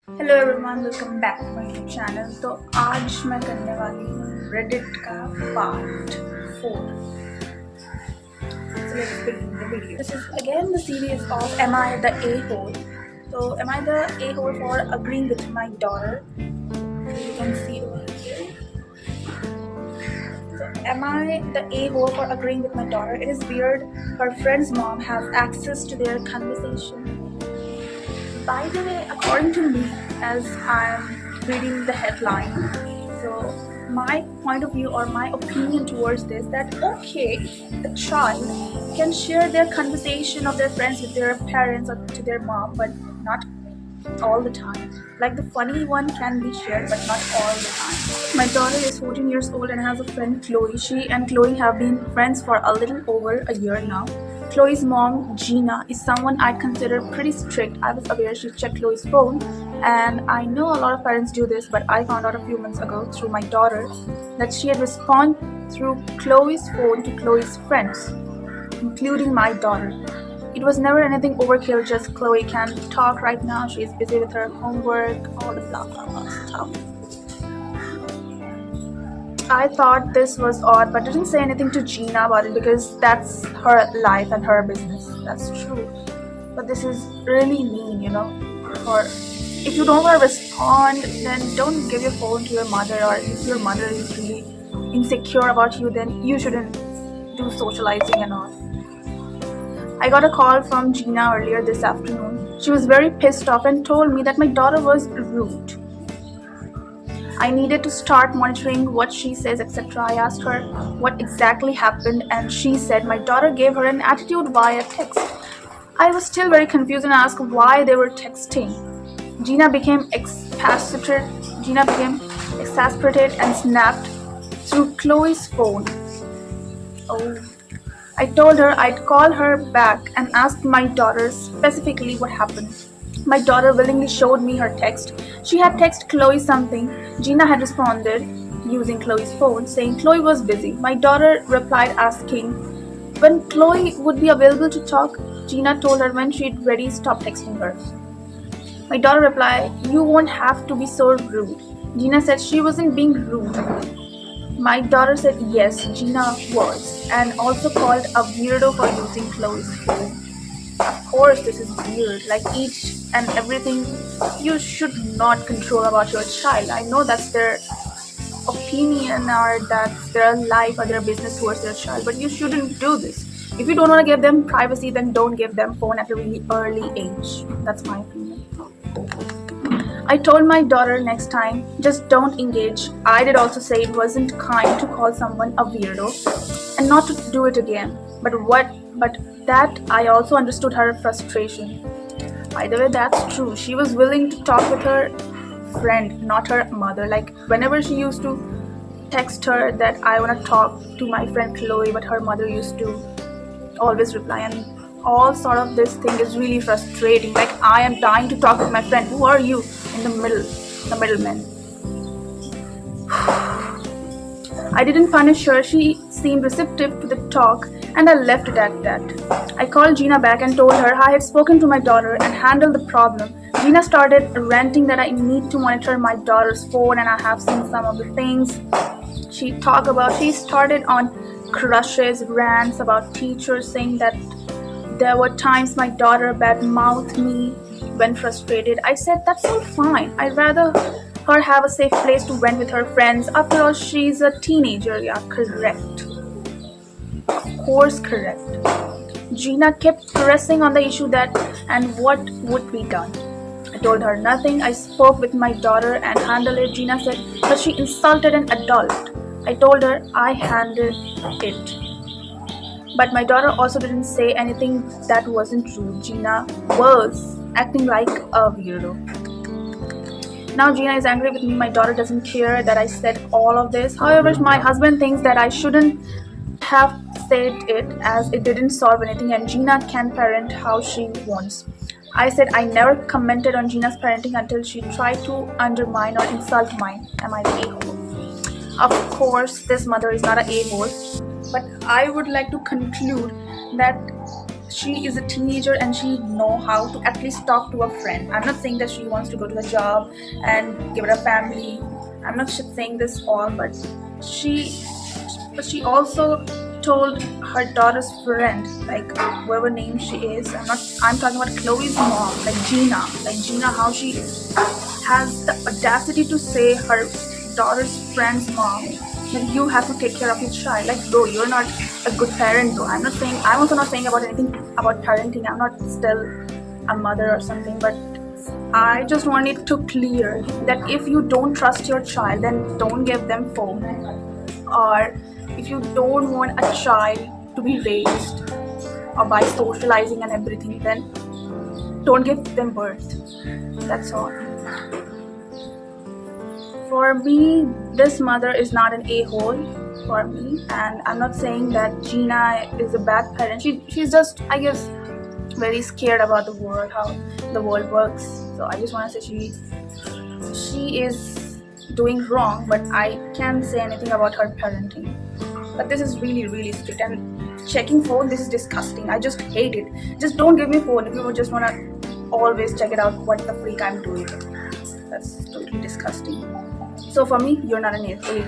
Hello everyone, welcome back to my YouTube channel. तो आज मैं करने वाली हूँ रेडिट का part 4। So let's begin the video. This is again the series of Am I the A-hole? So am I the A-hole for agreeing with my daughter? You can see over here. So am I the A-hole for agreeing with my daughter? It is weird. Her friend's mom has access to their conversation. By the way, according to me, as I'm reading the headline, so my point of view or my opinion towards this, that okay, a child can share their conversation of their friends with their parents or to their mom, but not all the time. Like the funny one can be shared, but not all the time. My daughter is 14 years old and has a friend, Chloe. She and Chloe have been friends for a little over a year now. Chloe's mom, Gina, is someone I consider pretty strict. I was aware she checked Chloe's phone, and I know a lot of parents do this, but I found out a few months ago through my daughter that she had responded through Chloe's phone to Chloe's friends, including my daughter. It was never anything overkill, just Chloe can't talk right now, she's busy with her homework, all the blah blah blah stuff. I thought this was odd, but didn't say anything to Gina about it because that's her life and her business. That's true. But this is really mean, For if you don't want to respond, then don't give your phone to your mother, or if your mother is really insecure about you, then you shouldn't do socializing and all. I got a call from Gina earlier this afternoon. She was very pissed off and told me that my daughter was rude. I needed to start monitoring what she says, etc. I asked her what exactly happened, and she said my daughter gave her an attitude via text. I was still very confused and asked why they were texting. Gina became exasperated and snapped through Chloe's phone. Oh. I told her I'd call her back and asked my daughter specifically what happened. My daughter willingly showed me her text. She had texted Chloe something. Gina had responded using Chloe's phone, saying Chloe was busy. My daughter replied asking when Chloe would be available to talk. Gina told her when she'd ready, stop texting her. My daughter replied, "You won't have to be so rude." Gina said she wasn't being rude. My daughter said yes, Gina was, and also called a weirdo for using Chloe's phone. Of course, this is weird. Like each and everything you should not control about your child. I know that's their opinion or that's their life or their business towards their child, but you shouldn't do this. If you don't want to give them privacy, then don't give them phone at a really early age. That's my opinion. I told my daughter next time, just don't engage. I did also say it wasn't kind to call someone a weirdo and not to do it again. But that I also understood her frustration. By the way, that's true. She was willing to talk with her friend, not her mother. Like whenever she used to text her that I want to talk to my friend Chloe, but her mother used to always reply, and all sort of this thing is really frustrating. Like I am dying to talk with my friend. Who are you in the middleman? I didn't punish her. She seemed receptive to the talk, and I left it at that. I called Gina back and told her I had spoken to my daughter and handled the problem. Gina started ranting that I need to monitor my daughter's phone, and I have seen some of the things she talked about. She started on crushes, rants about teachers, saying that there were times my daughter badmouthed me when frustrated. I said that's all fine. I'd rather her have a safe place to vent with her friends. After all, she's a teenager. Yeah, correct. Of course, correct. Gina kept pressing on the issue and what would be done. I told her nothing. I spoke with my daughter and handled it. Gina said that she insulted an adult. I told her I handled it. But my daughter also didn't say anything that wasn't true. Gina was acting like a weirdo. Now Gina is angry with me. My daughter doesn't care that I said all of this. However, my husband thinks that I shouldn't have said it as it didn't solve anything and Gina can parent how she wants. I said I never commented on Gina's parenting until she tried to undermine or insult mine. Am I the a-hole? Of course, this mother is not an a-hole. But I would like to conclude that she is a teenager and she know how to at least talk to a friend. I'm not saying that she wants to go to a job and give it a family. I'm not saying this all, she she also told her daughter's friend, like whatever name she is. I'm talking about Chloe's mom, like Gina. Like Gina, how she has the audacity to say her daughter's friend's mom that you have to take care of your child. Like, bro, you're not a good parent, though. I'm also not saying about anything about parenting. I'm not still a mother or something, but I just want it to clear that if you don't trust your child, then don't give them phone. Or if you don't want a child to be raised or by socializing and everything, then don't give them birth. That's all. For me, this mother is not an a-hole for me, and I'm not saying that Gina is a bad parent. She's just, I guess, very scared about the world, how the world works. So I just want to say she is doing wrong, but I can't say anything about her parenting. But this is really, really strict, and checking phone, this is disgusting. I just hate it. Just don't give me phone if you just want to always check it out what the freak I'm doing. That's totally disgusting. So for me, you're not an a-hole.